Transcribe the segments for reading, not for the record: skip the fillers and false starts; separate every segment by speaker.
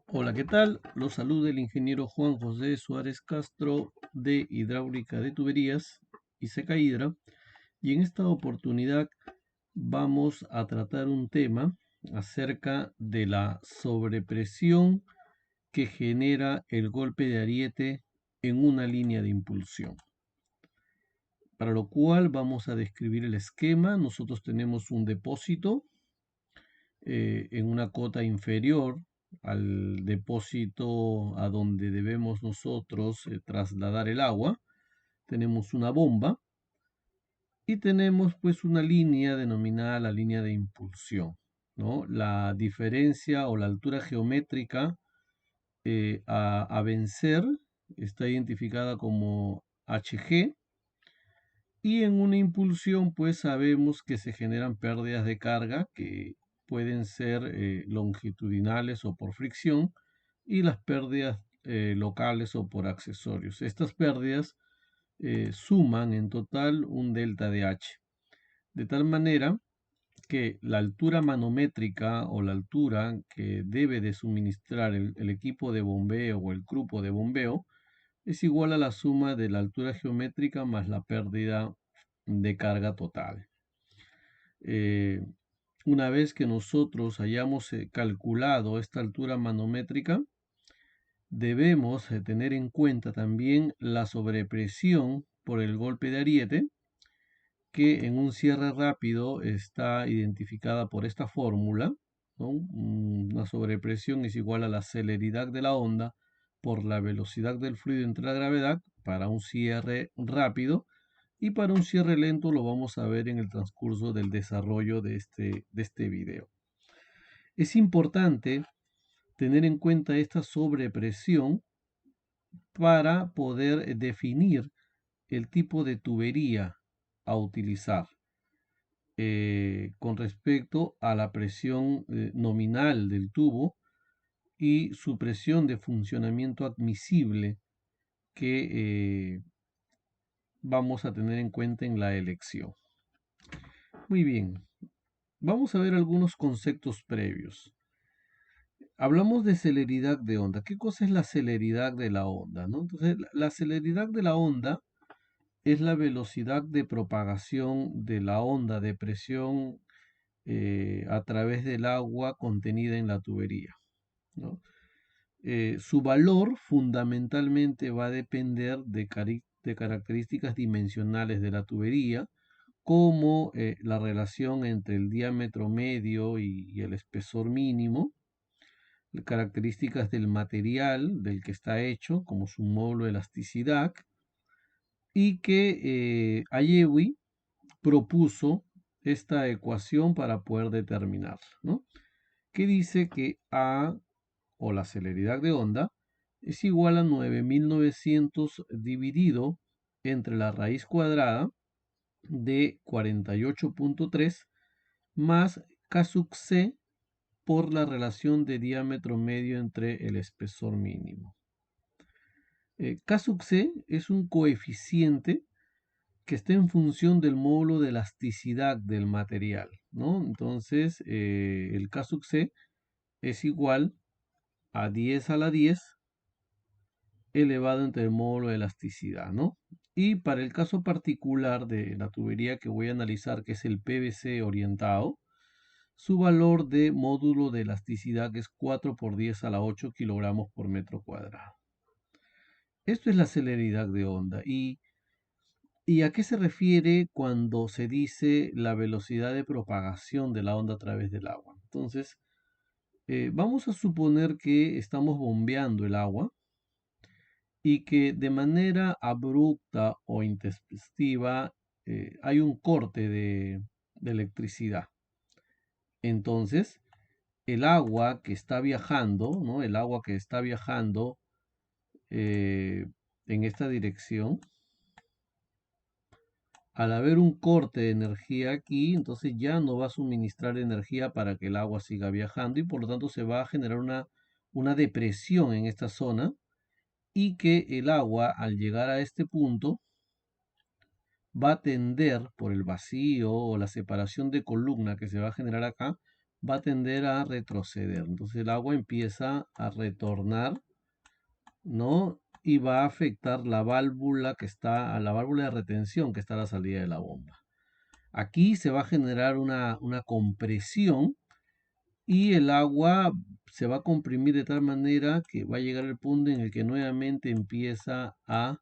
Speaker 1: Hola, ¿qué tal? Los saluda el ingeniero Juan José Suárez Castro de Hidráulica de Tuberías y Seca Hidra. Y en esta oportunidad vamos a tratar un tema acerca de la sobrepresión que genera el golpe de ariete en una línea de impulsión. Para lo cual vamos a describir el esquema. Nosotros tenemos un depósito en una cota inferior al depósito a donde debemos nosotros trasladar el agua. Tenemos una bomba y tenemos pues una línea denominada la línea de impulsión, ¿no? La diferencia o la altura geométrica a vencer está identificada como HG, y en una impulsión pues sabemos que se generan pérdidas de carga que pueden ser longitudinales o por fricción, y las pérdidas locales o por accesorios. Estas pérdidas suman en total un delta de H, de tal manera que la altura manométrica o la altura que debe de suministrar el equipo de bombeo o el grupo de bombeo es igual a la suma de la altura geométrica más la pérdida de carga total. Eh, una vez que nosotros hayamos calculado esta altura manométrica, debemos tener en cuenta también la sobrepresión por el golpe de ariete, que en un cierre rápido está identificada por esta fórmula, ¿no? Una sobrepresión es igual a la celeridad de la onda por la velocidad del fluido entre la gravedad para un cierre rápido, y para un cierre lento lo vamos a ver en el transcurso del desarrollo de este video. Es importante tener en cuenta esta sobrepresión para poder definir el tipo de tubería a utilizar con respecto a la presión nominal del tubo y su presión de funcionamiento admisible que vamos a tener en cuenta en la elección. Muy bien, vamos a ver algunos conceptos previos. Hablamos de celeridad de onda. ¿Qué cosa es la celeridad de la onda, no? Entonces, la celeridad de la onda es la velocidad de propagación de la onda de presión a través del agua contenida en la tubería, ¿no? Su valor fundamentalmente va a depender de características dimensionales de la tubería, como la relación entre el diámetro medio y el espesor mínimo, características del material del que está hecho, como su módulo de elasticidad, y que Ayewi propuso esta ecuación para poder determinar, ¿no? Que dice que A, o la celeridad de onda, es igual a 9900 dividido entre la raíz cuadrada de 48.3 más K sub C por la relación de diámetro medio entre el espesor mínimo. K sub C es un coeficiente que está en función del módulo de elasticidad del material, ¿no? Entonces, el K sub C es igual a 10 a la 10 elevado entre el módulo de elasticidad, ¿no? Y para el caso particular de la tubería que voy a analizar, que es el PVC orientado, su valor de módulo de elasticidad es 4 por 10 a la 8 kilogramos por metro cuadrado. Esto es la celeridad de onda. ¿Y a qué se refiere cuando se dice la velocidad de propagación de la onda a través del agua? Entonces, vamos a suponer que estamos bombeando el agua y que de manera abrupta o intempestiva hay un corte de electricidad. Entonces, el agua que está viajando, ¿no? El agua que está viajando en esta dirección, al haber un corte de energía aquí, entonces ya no va a suministrar energía para que el agua siga viajando, y por lo tanto se va a generar una depresión en esta zona, y que el agua al llegar a este punto va a tender por el vacío o la separación de columna que se va a generar acá, va a tender a retroceder. Entonces el agua empieza a retornar, ¿no? Y va a afectar la válvula que está, a la válvula de retención que está a la salida de la bomba. Aquí se va a generar una compresión y el agua se va a comprimir de tal manera que va a llegar el punto en el que nuevamente empieza a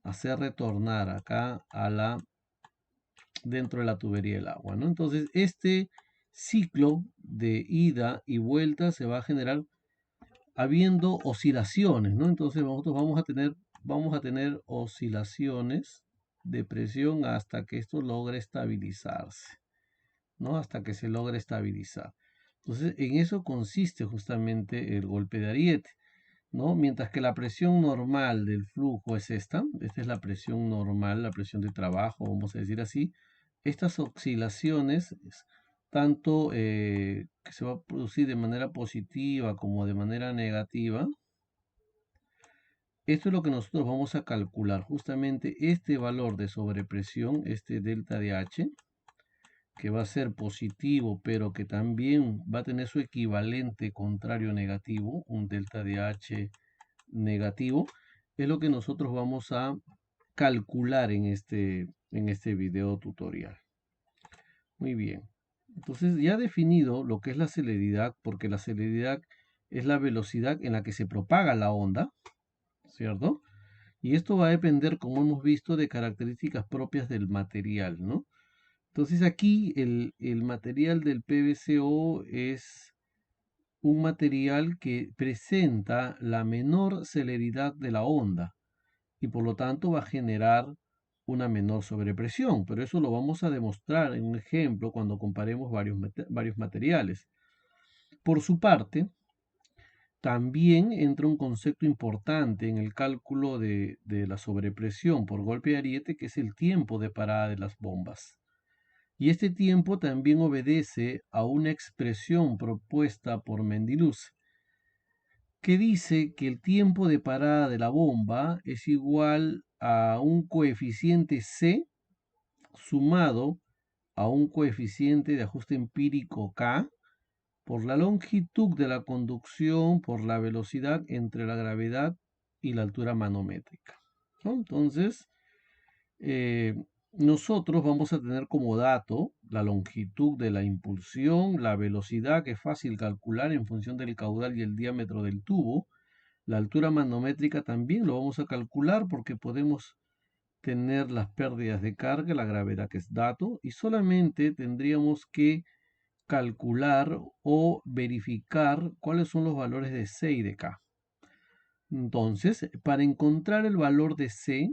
Speaker 1: hacer retornar acá a la dentro de la tubería del agua, ¿no? Entonces, este ciclo de ida y vuelta se va a generar habiendo oscilaciones, ¿no? Entonces, nosotros vamos a tener oscilaciones de presión hasta que esto logre estabilizarse, ¿no? Hasta que se logre estabilizar. Entonces, en eso consiste justamente el golpe de ariete, ¿no? Mientras que la presión normal del flujo es esta es la presión normal, la presión de trabajo, vamos a decir así. Estas oscilaciones, tanto que se va a producir de manera positiva como de manera negativa, esto es lo que nosotros vamos a calcular, justamente este valor de sobrepresión, este delta de H, que va a ser positivo, pero que también va a tener su equivalente contrario negativo, un delta de H negativo, es lo que nosotros vamos a calcular en este video tutorial. Muy bien. Entonces ya definido lo que es la celeridad, porque la celeridad es la velocidad en la que se propaga la onda, ¿cierto? Y esto va a depender, como hemos visto, de características propias del material, ¿no? Entonces aquí el material del PVCO es un material que presenta la menor celeridad de la onda y por lo tanto va a generar una menor sobrepresión, pero eso lo vamos a demostrar en un ejemplo cuando comparemos varios materiales. Por su parte, también entra un concepto importante en el cálculo de la sobrepresión por golpe de ariete, que es el tiempo de parada de las bombas. Y este tiempo también obedece a una expresión propuesta por Mendiluz, que dice que el tiempo de parada de la bomba es igual a un coeficiente C sumado a un coeficiente de ajuste empírico K por la longitud de la conducción, por la velocidad entre la gravedad y la altura manométrica, ¿no? Entonces, eh, nosotros vamos a tener como dato la longitud de la impulsión, la velocidad, que es fácil calcular en función del caudal y el diámetro del tubo. La altura manométrica también lo vamos a calcular porque podemos tener las pérdidas de carga, la gravedad que es dato, y solamente tendríamos que calcular o verificar cuáles son los valores de C y de K. Entonces, para encontrar el valor de C,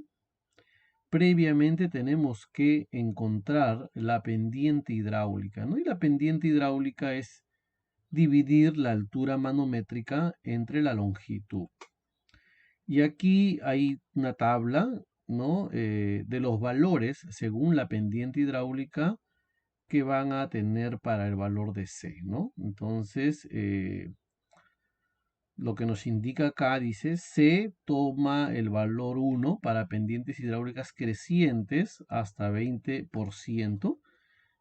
Speaker 1: previamente tenemos que encontrar la pendiente hidráulica, ¿no? Y la pendiente hidráulica es dividir la altura manométrica entre la longitud. Y aquí hay una tabla, ¿no? De los valores según la pendiente hidráulica que van a tener para el valor de C, ¿no? Entonces, lo que nos indica acá dice, C toma el valor 1 para pendientes hidráulicas crecientes hasta 20%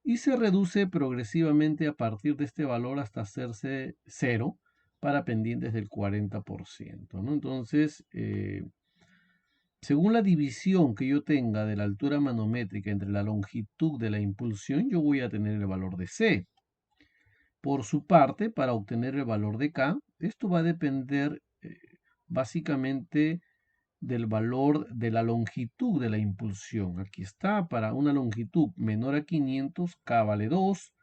Speaker 1: y se reduce progresivamente a partir de este valor hasta hacerse 0 para pendientes del 40%, ¿no? Entonces, según la división que yo tenga de la altura manométrica entre la longitud de la impulsión, yo voy a tener el valor de C. Por su parte, para obtener el valor de K, esto va a depender básicamente del valor de la longitud de la impulsión. Aquí está, para una longitud menor a 500, K vale 2.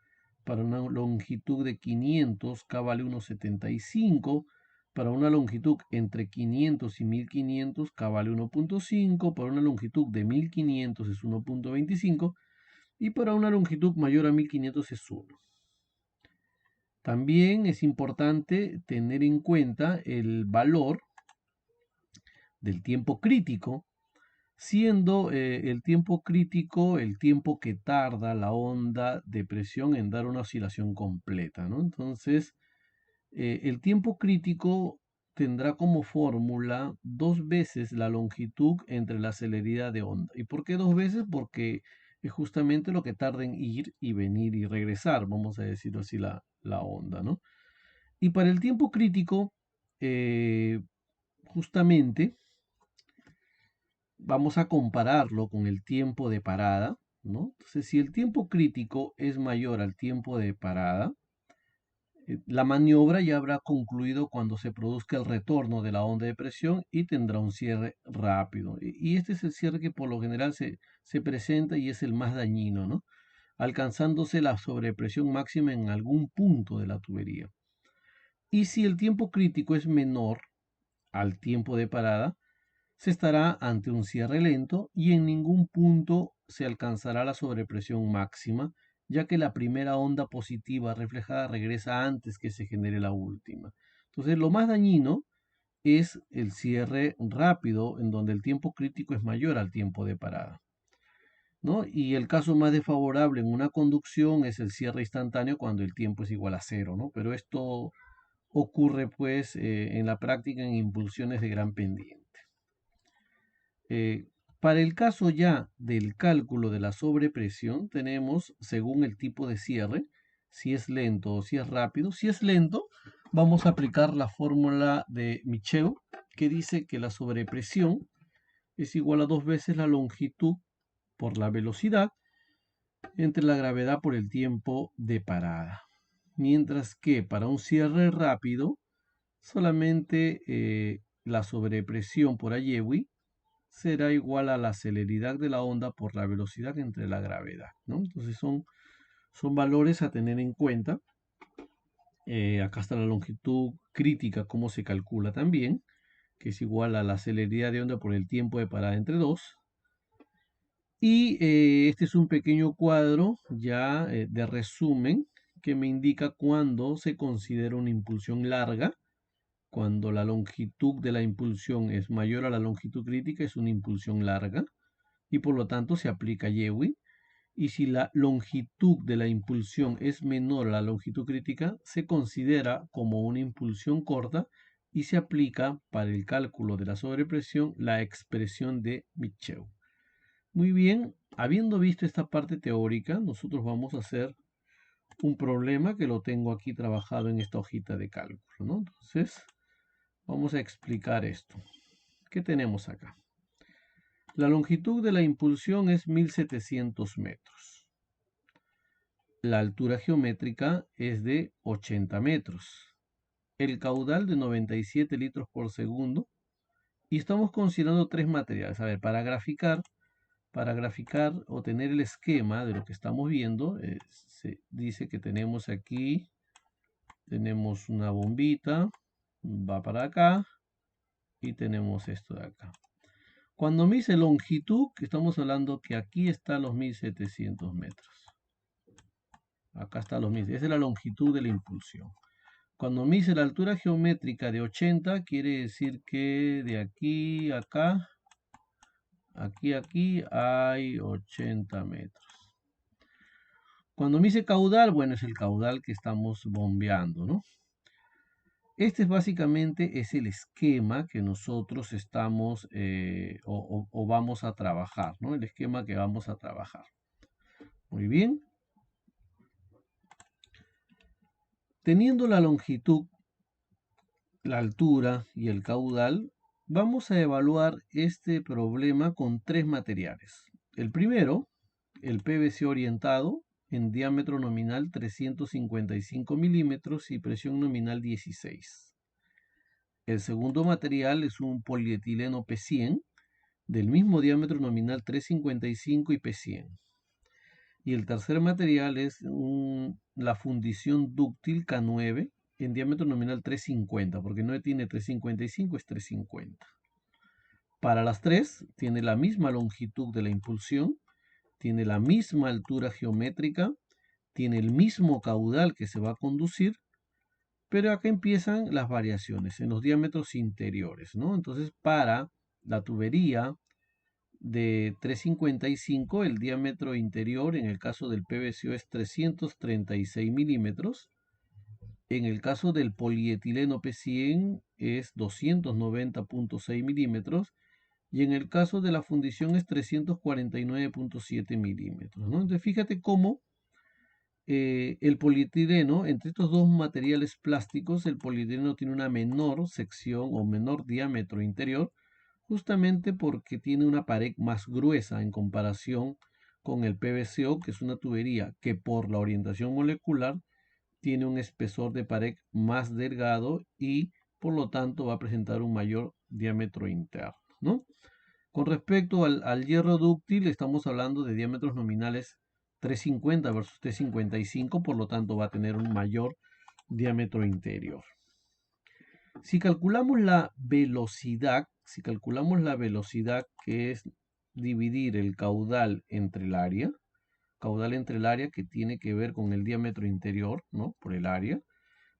Speaker 1: Para una longitud de 500, K vale 1,75. Para una longitud entre 500 y 1500, K vale 1,5. Para una longitud de 1500 es 1,25. Y para una longitud mayor a 1500 es 1. También es importante tener en cuenta el valor del tiempo crítico, siendo el tiempo crítico el tiempo que tarda la onda de presión en dar una oscilación completa, ¿no? Entonces, el tiempo crítico tendrá como fórmula 2 veces la longitud entre la celeridad de onda. ¿Y por qué 2 veces? Porque es justamente lo que tarda en ir y venir y regresar, vamos a decirlo así, la onda, ¿no? Y para el tiempo crítico, justamente vamos a compararlo con el tiempo de parada, ¿no? Entonces, si el tiempo crítico es mayor al tiempo de parada, la maniobra ya habrá concluido cuando se produzca el retorno de la onda de presión y tendrá un cierre rápido. Y este es el cierre que por lo general se presenta y es el más dañino, ¿no? Alcanzándose la sobrepresión máxima en algún punto de la tubería. Y si el tiempo crítico es menor al tiempo de parada, se estará ante un cierre lento y en ningún punto se alcanzará la sobrepresión máxima, ya que la primera onda positiva reflejada regresa antes que se genere la última. Entonces, lo más dañino es el cierre rápido, en donde el tiempo crítico es mayor al tiempo de parada, ¿no? Y el caso más desfavorable en una conducción es el cierre instantáneo cuando el tiempo es igual a cero, ¿no? Pero esto ocurre pues en la práctica en impulsiones de gran pendiente. Para el caso ya del cálculo de la sobrepresión, tenemos, según el tipo de cierre, si es lento o si es rápido. Si es lento, vamos a aplicar la fórmula de Michel, que dice que la sobrepresión es igual a 2 veces la longitud por la velocidad entre la gravedad por el tiempo de parada. Mientras que para un cierre rápido, solamente la sobrepresión por Ayewi será igual a la celeridad de la onda por la velocidad entre la gravedad, ¿no? Entonces son valores a tener en cuenta. Acá está la longitud crítica, cómo se calcula también, que es igual a la celeridad de onda por el tiempo de parada entre dos. Y este es un pequeño cuadro ya de resumen que me indica cuándo se considera una impulsión larga. Cuando la longitud de la impulsión es mayor a la longitud crítica, es una impulsión larga y por lo tanto se aplica Yewey. Y si la longitud de la impulsión es menor a la longitud crítica, se considera como una impulsión corta y se aplica para el cálculo de la sobrepresión la expresión de Michel. Muy bien, habiendo visto esta parte teórica, nosotros vamos a hacer un problema que lo tengo aquí trabajado en esta hojita de cálculo, ¿no? Entonces, vamos a explicar esto. ¿Qué tenemos acá? La longitud de la impulsión es 1700 metros. La altura geométrica es de 80 metros. El caudal de 97 litros por segundo. Y estamos considerando tres materiales. A ver, para graficar o tener el esquema de lo que estamos viendo, se dice que tenemos aquí, tenemos una bombita, va para acá, y tenemos esto de acá. Cuando me dice longitud, estamos hablando que aquí están los 1700 metros. Acá está los 1000. Esa es la longitud de la impulsión. Cuando me dice la altura geométrica de 80, quiere decir que de aquí a acá, aquí a aquí, hay 80 metros. Cuando me dice caudal, bueno, es el caudal que estamos bombeando, ¿no? Este es básicamente es el esquema que nosotros estamos o vamos a trabajar, ¿no? El esquema que vamos a trabajar. Muy bien. Teniendo la longitud, la altura y el caudal, vamos a evaluar este problema con tres materiales. El primero, el PVC orientado, en diámetro nominal 355 milímetros y presión nominal 16. El segundo material es un polietileno P100 del mismo diámetro nominal 355 y P100. Y el tercer material es la fundición dúctil K9 en diámetro nominal 350, porque no tiene 355, es 350. Para las tres tiene la misma longitud de la impulsión, tiene la misma altura geométrica, tiene el mismo caudal que se va a conducir, pero acá empiezan las variaciones en los diámetros interiores, ¿no? Entonces, para la tubería de 355, el diámetro interior en el caso del PVC es 336 milímetros. En el caso del polietileno P100 es 290.6 milímetros y en el caso de la fundición es 349.7 milímetros, ¿no? Entonces fíjate cómo el polietileno, entre estos dos materiales plásticos, el polietileno tiene una menor sección o menor diámetro interior, justamente porque tiene una pared más gruesa en comparación con el PVCO, que es una tubería que por la orientación molecular tiene un espesor de pared más delgado y por lo tanto va a presentar un mayor diámetro interno, ¿no? Con respecto al hierro dúctil, estamos hablando de diámetros nominales 350 versus 355, por lo tanto va a tener un mayor diámetro interior. Si calculamos la velocidad, que es dividir el caudal entre el área que tiene que ver con el diámetro interior, ¿no? Por el área,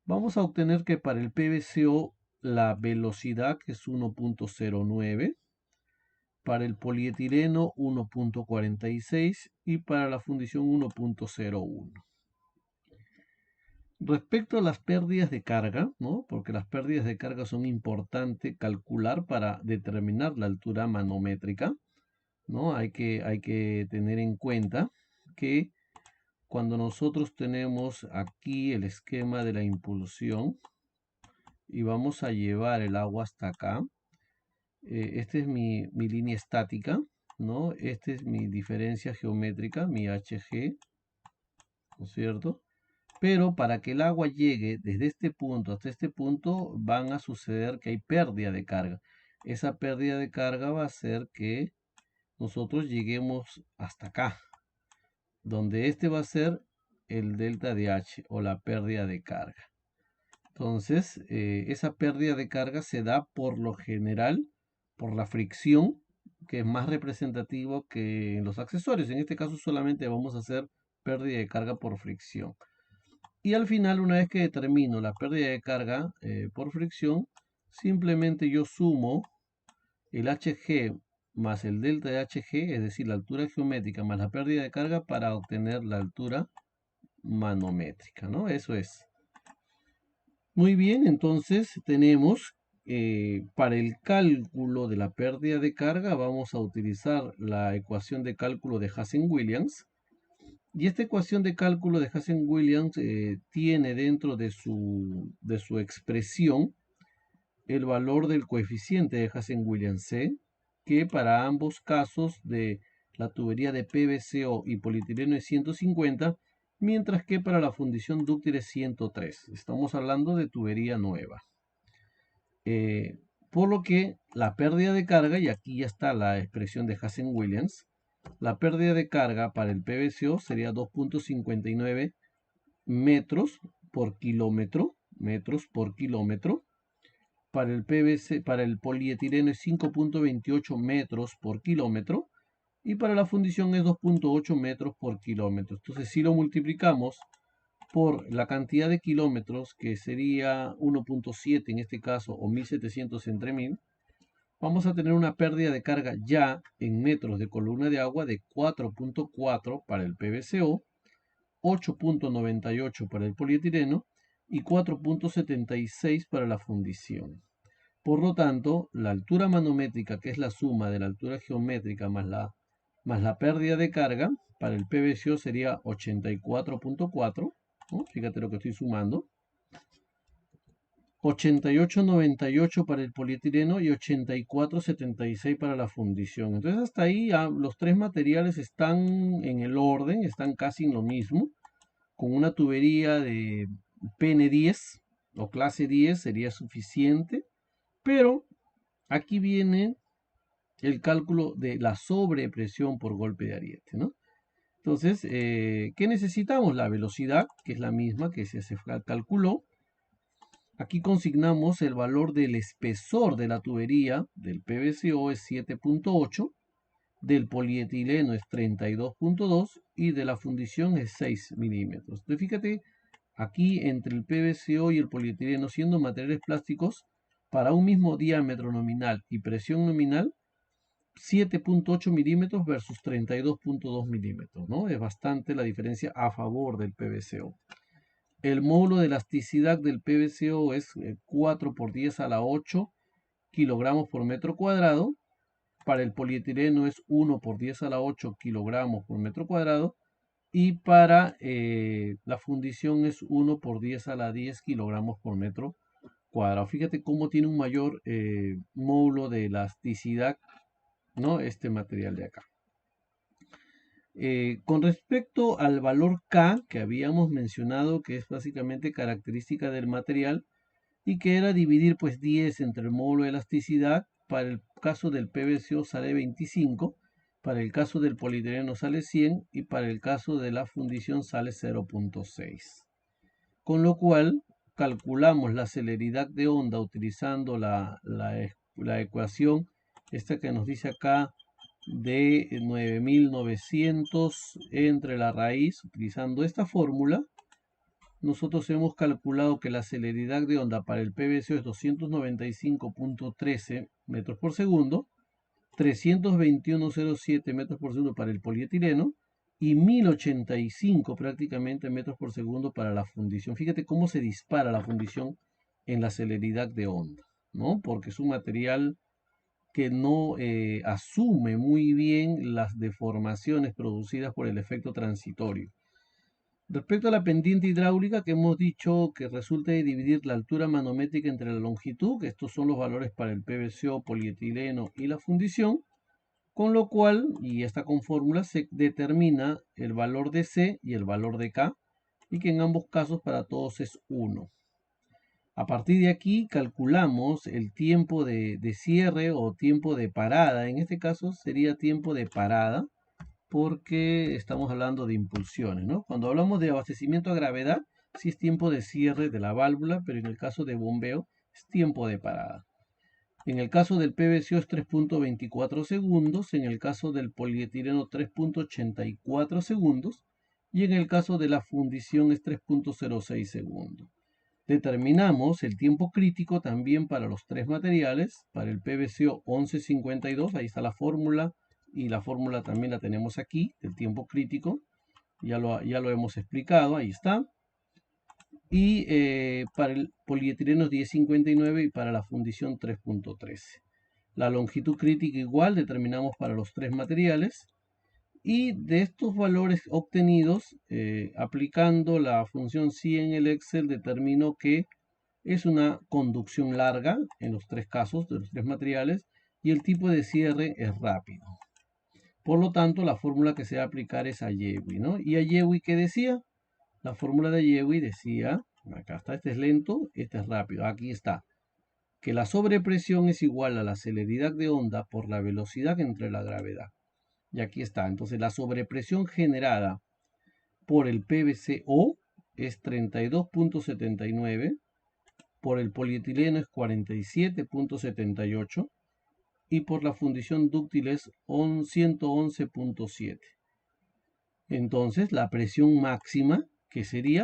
Speaker 1: vamos a obtener que para el PVCO la velocidad, que es 1.09, para el polietileno 1.46 y para la fundición 1.01. Respecto a las pérdidas de carga, ¿no? Porque las pérdidas de carga son importantes calcular para determinar la altura manométrica, ¿no? Hay que tener en cuenta que cuando nosotros tenemos aquí el esquema de la impulsión y vamos a llevar el agua hasta acá, esta es mi línea estática, ¿no? Esta es mi diferencia geométrica, mi HG, ¿no es cierto? Pero para que el agua llegue desde este punto hasta este punto van a suceder que hay pérdida de carga. Esa pérdida de carga va a hacer que nosotros lleguemos hasta acá, donde este va a ser el delta de H o la pérdida de carga. Entonces, esa pérdida de carga se da por lo general por la fricción, que es más representativo que en los accesorios. En este caso solamente vamos a hacer pérdida de carga por fricción. Y al final, una vez que determino la pérdida de carga por fricción, simplemente yo sumo el HG más el delta de HG, es decir, la altura geométrica más la pérdida de carga para obtener la altura manométrica, ¿no? Eso es. Muy bien, entonces tenemos para el cálculo de la pérdida de carga, vamos a utilizar la ecuación de cálculo de Hazen-Williams. Y esta ecuación de cálculo de Hazen-Williams tiene dentro de su expresión el valor del coeficiente de Hazen-Williams C, que para ambos casos de la tubería de PVCO y polietileno es 150, mientras que para la fundición dúctil es 103. Estamos hablando de tubería nueva. Por lo que la pérdida de carga, y aquí ya está la expresión de Hazen-Williams, la pérdida de carga para el PVCO sería 2.59 metros por kilómetro, para el PVC, para el polietileno es 5.28 metros por kilómetro y para la fundición es 2.8 metros por kilómetro. Entonces, si lo multiplicamos por la cantidad de kilómetros, que sería 1.7 en este caso, o 1700 entre 1000, vamos a tener una pérdida de carga ya en metros de columna de agua de 4.4 para el PVCO, 8.98 para el polietileno y 4.76 para la fundición. Por lo tanto, la altura manométrica, que es la suma de la altura geométrica más la pérdida de carga, para el PVCO sería 84.4, ¿no? Fíjate lo que estoy sumando. 88.98 para el polietileno y 84.76 para la fundición. Entonces hasta ahí los tres materiales están en el orden, están casi en lo mismo. Con una tubería de PN10 o clase 10 sería suficiente, pero aquí viene el cálculo de la sobrepresión por golpe de ariete, ¿no? Entonces, ¿qué necesitamos? La velocidad, que es la misma que se calculó. Aquí consignamos el valor del espesor de la tubería, del PVCO es 7.8, del polietileno es 32.2 y de la fundición es 6 milímetros. Entonces, fíjate, aquí entre el PVCO y el polietileno, siendo materiales plásticos, para un mismo diámetro nominal y presión nominal, 7.8 milímetros versus 32.2 milímetros, ¿no? Es bastante la diferencia a favor del PVCO. El módulo de elasticidad del PVCO es 4 por 10 a la 8 kilogramos por metro cuadrado. para el polietileno es 1 por 10 a la 8 kilogramos por metro cuadrado, y para la fundición es 1 por 10 a la 10 kilogramos por metro cuadrado. Fíjate cómo tiene un mayor módulo de elasticidad, ¿no? Este material de acá. Con respecto al valor K que habíamos mencionado, que es básicamente característica del material, y que era dividir pues 10 entre el módulo de elasticidad. Para el caso del PVCO sale 25, para el caso del polietileno sale 100 y para el caso de la fundición sale 0.6. Con lo cual calculamos la celeridad de onda utilizando la ecuación esta que nos dice acá de 9900 entre la raíz. Utilizando esta fórmula, nosotros hemos calculado que la celeridad de onda para el PVC es 295.13 metros por segundo, 321.07 metros por segundo para el polietileno y 1085 prácticamente metros por segundo para la fundición. Fíjate cómo se dispara la fundición en la celeridad de onda, ¿no? Porque es un material que no asume muy bien las deformaciones producidas por el efecto transitorio. Respecto a la pendiente hidráulica, que hemos dicho que resulta de dividir la altura manométrica entre la longitud, que estos son los valores para el PVCO, polietileno y la fundición, con lo cual, y esta con fórmula, se determina el valor de C y el valor de K, y que en ambos casos para todos es 1. A partir de aquí calculamos el tiempo de cierre o tiempo de parada. En este caso sería tiempo de parada, porque estamos hablando de impulsiones, ¿no? Cuando hablamos de abastecimiento a gravedad, sí es tiempo de cierre de la válvula, pero en el caso de bombeo es tiempo de parada. En el caso del PVCO es 3.24 segundos, en el caso del polietileno 3.84 segundos y en el caso de la fundición es 3.06 segundos. Determinamos el tiempo crítico también para los tres materiales. Para el PVCO 11.52, ahí está la fórmula, y la fórmula también la tenemos aquí, del tiempo crítico. Ya lo hemos explicado, ahí está. Y para el polietileno 10.59 y para la fundición 3.13. La longitud crítica igual determinamos para los tres materiales. Y de estos valores obtenidos, aplicando la función psi en el Excel, determino que es una conducción larga en los tres casos de los tres materiales y el tipo de cierre es rápido. Por lo tanto, la fórmula que se va a aplicar es Ayewi, ¿no? Y Ayewi, ¿qué decía? La fórmula de Ayewi decía, acá está, este es lento, este es rápido, aquí está, que la sobrepresión es igual a la celeridad de onda por la velocidad entre la gravedad. Y aquí está, entonces la sobrepresión generada por el PVCO es 32.79, por el polietileno es 47.78 y por la fundición dúctil es 111.7. Entonces, la presión máxima,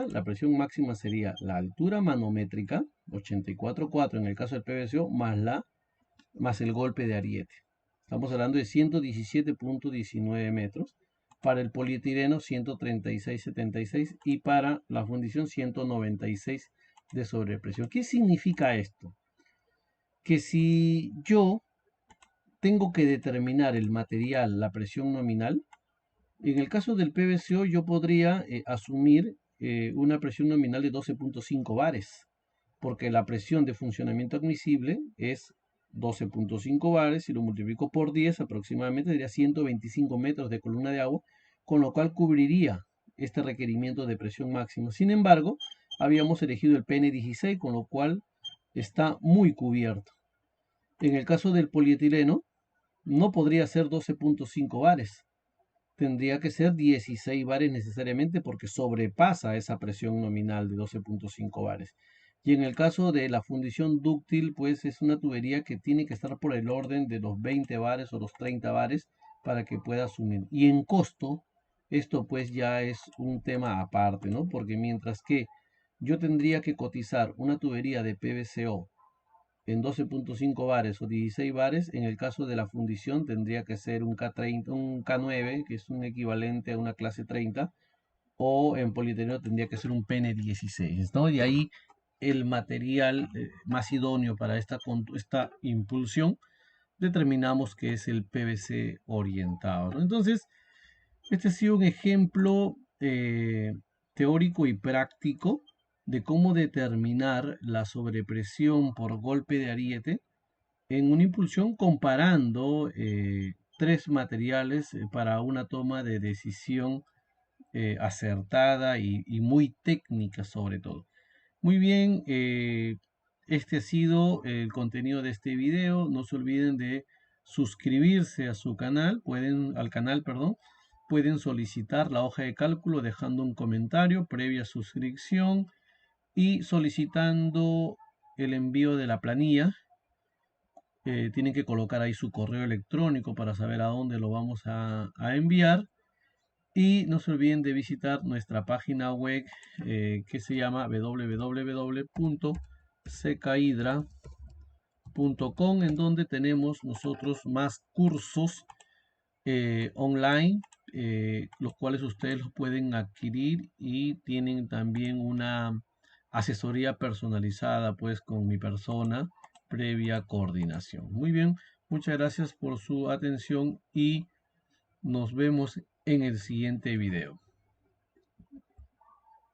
Speaker 1: la presión máxima sería la altura manométrica, 84.4 en el caso del PVCO, más el golpe de ariete. Estamos hablando de 117.19 metros. Para el polietileno 136.76 y para la fundición 196 de sobrepresión. ¿Qué significa esto? Que si yo tengo que determinar el material, la presión nominal, en el caso del PVCO yo podría asumir una presión nominal de 12.5 bares, porque la presión de funcionamiento admisible es 12.5 bares. Si lo multiplico por 10 aproximadamente sería 125 metros de columna de agua, con lo cual cubriría este requerimiento de presión máxima. Sin embargo, habíamos elegido el PN16, con lo cual está muy cubierto. En el caso del polietileno, no podría ser 12.5 bares. Tendría que ser 16 bares necesariamente porque sobrepasa esa presión nominal de 12.5 bares. Y en el caso de la fundición dúctil, pues es una tubería que tiene que estar por el orden de los 20 bares o los 30 bares para que pueda asumir. Y en costo, esto pues ya es un tema aparte, ¿no? Porque mientras que yo tendría que cotizar una tubería de PVCO en 12.5 bares o 16 bares, en el caso de la fundición tendría que ser un K9, que es un equivalente a una clase 30, o en polietileno tendría que ser un PN16, ¿no? Y ahí el material más idóneo para esta impulsión determinamos que es el PVC orientado, ¿no? Entonces, este ha sido un ejemplo teórico y práctico de cómo determinar la sobrepresión por golpe de ariete en una impulsión comparando tres materiales para una toma de decisión acertada y muy técnica sobre todo. Muy bien, este ha sido el contenido de este video. No se olviden de suscribirse a su canal, al canal, perdón. Pueden solicitar la hoja de cálculo dejando un comentario previa suscripción y solicitando el envío de la planilla. Tienen que colocar ahí su correo electrónico para saber a dónde lo vamos a enviar. Y no se olviden de visitar nuestra página web que se llama www.secahydra.com, en donde tenemos nosotros más cursos online, los cuales ustedes los pueden adquirir y tienen también una asesoría personalizada pues con mi persona previa coordinación. Muy bien, muchas gracias por su atención y nos vemos en el siguiente video.